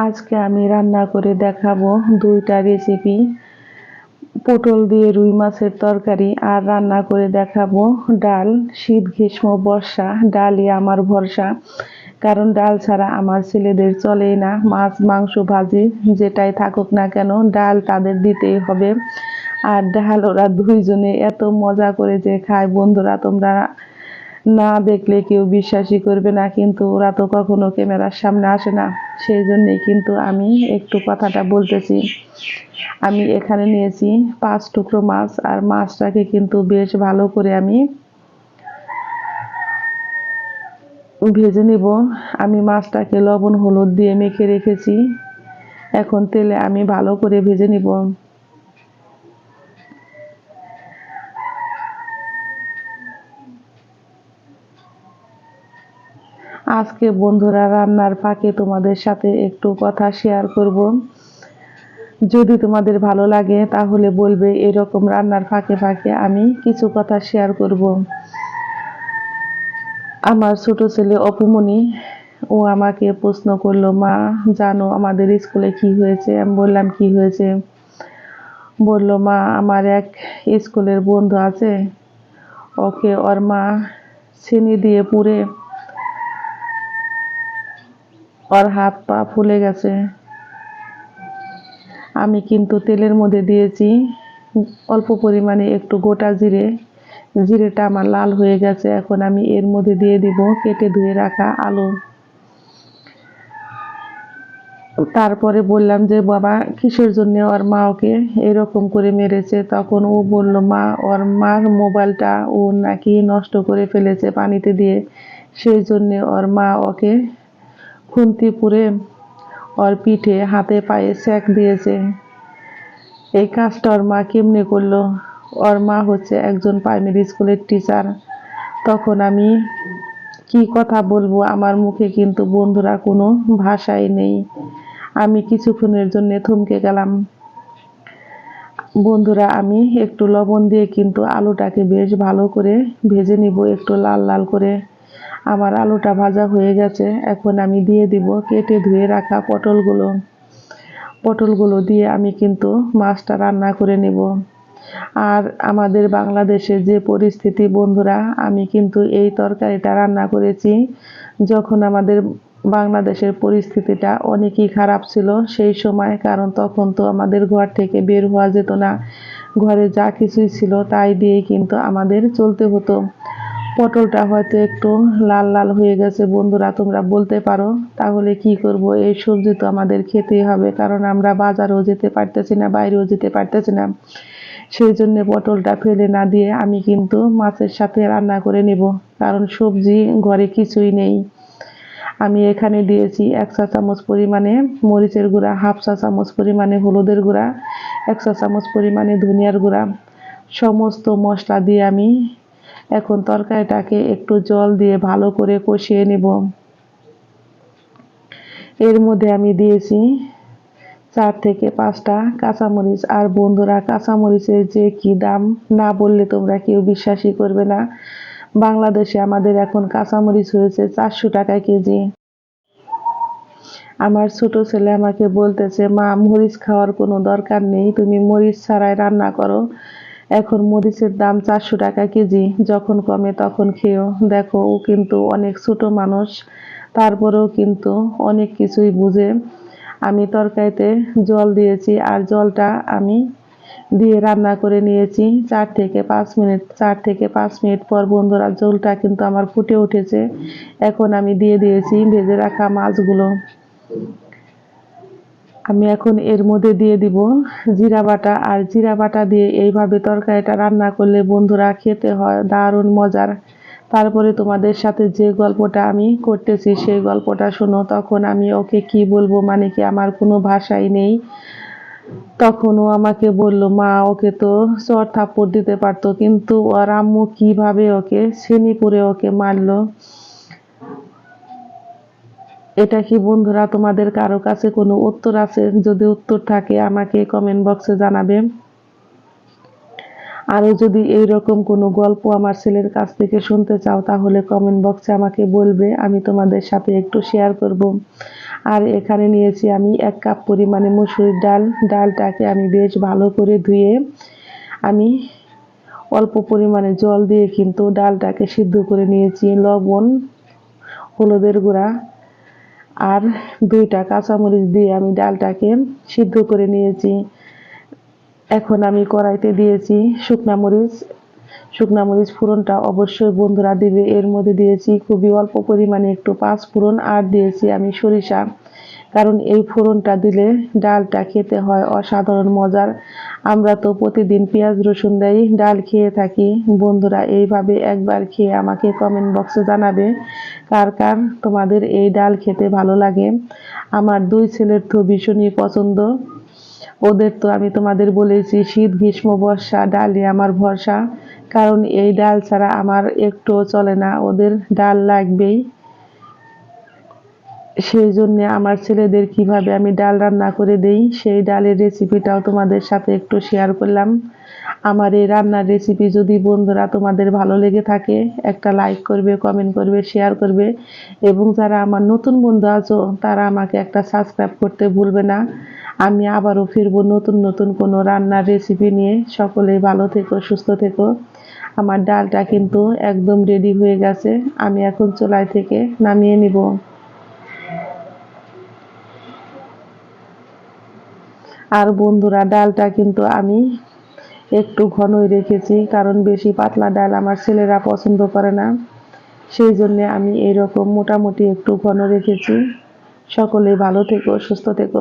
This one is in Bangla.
আজকে আমি রান্না করে দেখাবো দুইটা রেসিপি। পটল দিয়ে রুই মাছের তরকারি আর রান্না করে দেখাবো ডাল। শীত গ্রীষ্ম বর্ষা ডালই আমার ভরসা, কারণ ডাল ছাড়া আমার ছেলেদের চলেই না। মাছ মাংস ভাজি যেটাই থাকুক না কেন ডাল তাদের দিতেই হবে। আর ডাল ওরা দুইজনে এত মজা করে যে খায় বন্ধুরা, তোমরা না দেখলে কেউ বিশ্বাসই করবে না, কিন্তু ওরা তো কখনো ক্যামেরার সামনে আসে না, সেই জন্যেই কিন্তু আমি একটু কথাটা বলতেছি। আমি এখানে নিয়েছি 5 টুকরো মাছ, আর মাছটাকে কিন্তু বেশ ভালো করে আমি ভেজে নিব। আমি মাছটাকে লবণ হলুদ দিয়ে মেখে রেখেছি, এখন তেলে আমি ভালো করে ভেজে নিব। আজকে বন্ধুরা রান্নার ফাঁকে তোমাদের সাথে একটু কথা শেয়ার করব। যদি তোমাদের ভালো লাগে তাহলে বলবে, এরকম রান্নার ফাঁকে ফাঁকে আমি কিছু কথা শেয়ার করব। আমার ছোট ছেলে অপুমনি, ও আমাকে প্রশ্ন করলো, মা জানো আমাদের স্কুলে কি হয়েছে? আমি বললাম কি হয়েছে? বলল, মা আমার এক স্কুলের বন্ধু আছে, ওকে ওর মা চিনি দিয়ে পুড়ে ওর হাত পা ফুলে গেছে। আমি কিন্তু তেলের মধ্যে দিয়েছি অল্প পরিমাণে একটু গোটা জিরে। জিরেটা আমার লাল হয়ে গেছে, এখন আমি এর মধ্যে দিয়ে দিব কেটে ধুয়ে রাখা আলু। তারপরে বললাম যে, বাবা কিসের জন্য ওর মা ওকে এরকম করে মেরেছে? তখন ও বলল, মা ওর মার মোবাইলটা ও নাকি নষ্ট করে ফেলেছে পানিতে দিয়ে, সেই জন্য ওর মা ওকে খুন্তি পুড়ে ওর পিঠে হাতে পায়ে সেঁক দিয়েছে। এই কাজটা ওর মা কেমনে করলো? ওর মা হচ্ছে একজন প্রাইমারি স্কুলের টিচার। তখন আমি কি কথা বলবো, আমার মুখে কিন্তু বন্ধুরা কোনো ভাষাই নেই। আমি কিছুক্ষণের জন্য থমকে গেলাম। বন্ধুরা আমি একটু লবণ দিয়ে কিন্তু আলুটাকে বেশ ভালো করে ভেজে নিব, একটু লাল লাল করে। আমার আলুটা ভাজা হয়ে গেছে, এখন আমি দিয়ে দিব কেটে ধুয়ে রাখা পটলগুলো দিয়ে আমি কিন্তু মাছটা রান্না করে নেব। আর আমাদের বাংলাদেশে যে পরিস্থিতি বন্ধুরা, আমি কিন্তু এই তরকারিটা রান্না করেছি যখন আমাদের বাংলাদেশের পরিস্থিতিটা অনেকই খারাপ ছিল সেই সময়, কারণ তখন তো আমাদের ঘর থেকে বের হওয়া যেত না, ঘরে যা কিছুই ছিল তাই দিয়েই কিন্তু আমাদের চলতে হতো। পটলটা হয়তো একটু লাল লাল হয়ে গেছে বন্ধুরা, তোমরা বলতে পারো তাহলে কি করব, এই সবজি তো আমাদের খেতেই হবে, কারণ আমরা বাজারেও যেতে পারতেছি না, বাইরেও যেতে পারতেছি না। সেই জন্য পটলটা ফেলে না দিয়ে আমি কিন্তু মাছের সাথে রান্না করে নেব, কারণ সবজি ঘরে কিছুই নেই। আমি এখানে দিয়েছি 1 চা চামচ পরিমাণে মরিচের গুঁড়া, 1/2 চা চামচ পরিমাণে হলুদের গুঁড়া, 1 চা চামচ পরিমাণে ধনিয়ার গুঁড়া। সমস্ত মশলা দিয়ে আমি এখন তরকারিটাকে একটু জল দিয়ে ভালো করে কষিয়ে নেব। এর মধ্যে আমি দিয়েছি 4 থেকে 5টা কাঁচামরিচ। আর বন্ধুরা কাঁচামরিচের যে কি দাম, না বললে তোমরা কেউ বিশ্বাসই করবে না। বাংলাদেশে আমাদের এখন কাঁচামরিচ হয়েছে 400 টাকা কেজি। আমার ছোট ছেলে আমাকে বলতেছে, মা মরিচ খাওয়ার কোনো দরকার নেই, তুমি মরিচ ছাড়াই রান্না করো, এখন মরিচের দাম 400 টাকা কেজি, যখন কমে তখন খেও। দেখো ও কিন্তু অনেক ছোট মানুষ, তারপরেও কিন্তু অনেক কিছুই বুঝে। আমি তরকারিতে জল দিয়েছি, আর জলটা আমি দিয়ে রান্না করে নিয়েছি 4 থেকে 5 মিনিট। 4 থেকে 5 মিনিট পর বন্ধুরা জলটা কিন্তু আমার ফুটে উঠেছে, এখন আমি দিয়ে দিয়েছি ভেজে রাখা মাছগুলো। আমি এখন এর মধ্যে দিয়ে দিব জিরা বাটা, আর জিরা বাটা দিয়ে এইভাবে তরকারিটা রান্না করলে বন্ধুরা খেতে হয় দারুণ মজার। তারপরে তোমাদের সাথে যে গল্পটা আমি করতেছি সেই গল্পটা শোনো। তখন আমি ওকে কি বলবো, মানে কি আমার কোনো ভাষাই নেই। তখন ও আমাকে বলল, মা ওকে তো চড় থাপ্পড় দিতে পারতো, কিন্তু ওর আম্মু কিভাবে ওকে ছেনি পুড়ে ওকে মারলো। এটা কি বন্ধুরা তোমাদের কারো কাছে কোনো উত্তর আছে? যদি উত্তর থাকে আমাকে কমেন্ট বক্সে জানাবে। আরও যদি এইরকম কোনো গল্প আমার ছেলের কাছ থেকে শুনতে চাও তাহলে কমেন্ট বক্সে আমাকে বলবে, আমি তোমাদের সাথে একটু শেয়ার করব। আর এখানে নিয়েছি আমি 1 কাপ পরিমাণে মসুর ডাল। ডালটাকে আমি বেশ ভালো করে ধুয়ে আমি অল্প পরিমাণে জল দিয়ে কিন্তু ডালটাকে সিদ্ধ করে নিয়েছি। লবণ, হলুদের গুঁড়া আর 2টা কাঁচামরিচ দিয়ে আমি ডালটাকে সিদ্ধ করে নিয়েছি। এখন আমি কড়াইতে দিয়েছি শুকনা মরিচ ফোড়নটা অবশ্যই বন্ধুরা দিবে। এর মধ্যে দিয়েছি খুবই অল্প পরিমাণে একটু 5 ফোড়ন আর দিয়েছি আমি সরিষা, কারণ এই ফোড়নটা দিলে ডালটা খেতে হয় অসাধারণ মজার। আমরা তো প্রতিদিন পেঁয়াজ রসুন দিয়ে ডাল খেয়ে থাকি। বন্ধুরা এইভাবে একবার খেয়ে আমাকে কমেন্ট বক্সে জানাবে কার কার তোমাদের এই ডাল খেতে ভালো লাগে। আমার 2 ছেলের তো ভীষণই পছন্দ। ওদের তো আমি তোমাদের বলেছি শীত গ্রীষ্ম বর্ষা ডালই আমার ভরসা, কারণ এই ডাল ছাড়া আমার একটুও চলে না, ওদের ডাল লাগবেই। সেই জন্য আমার ছেলেদের কিভাবে আমি ডাল রান্না করে দেই সেই ডালের রেসিপিটাও তোমাদের সাথে একটু শেয়ার করলাম। আমার এই রান্নার রেসিপি যদি বন্ধুরা তোমাদের ভালো লেগে থাকে একটা লাইক করবে, কমেন্ট করবে, শেয়ার করবে, এবং যারা আমার নতুন বন্ধু আছো তারা আমাকে একটা সাবস্ক্রাইব করতে ভুলবে না। আমি আবারও ফিরবো নতুন নতুন কোনো রান্নার রেসিপি নিয়ে। সকলেই ভালো থেকো, সুস্থ থেকো। আমার ডালটা কিন্তু একদম রেডি হয়ে গেছে, আমি এখন চুলাই থেকে নামিয়ে নিব। আর বন্ধুরা ডালটা কিন্তু আমি একটু ঘনই রেখেছি, কারণ বেশি পাতলা ডাল আমার ছেলেরা পছন্দ করে না। সেই জন্য আমি এইরকম মোটামুটি একটু ঘন রেখেছি। সকলেই ভালো থেকো, সুস্থ থেকো।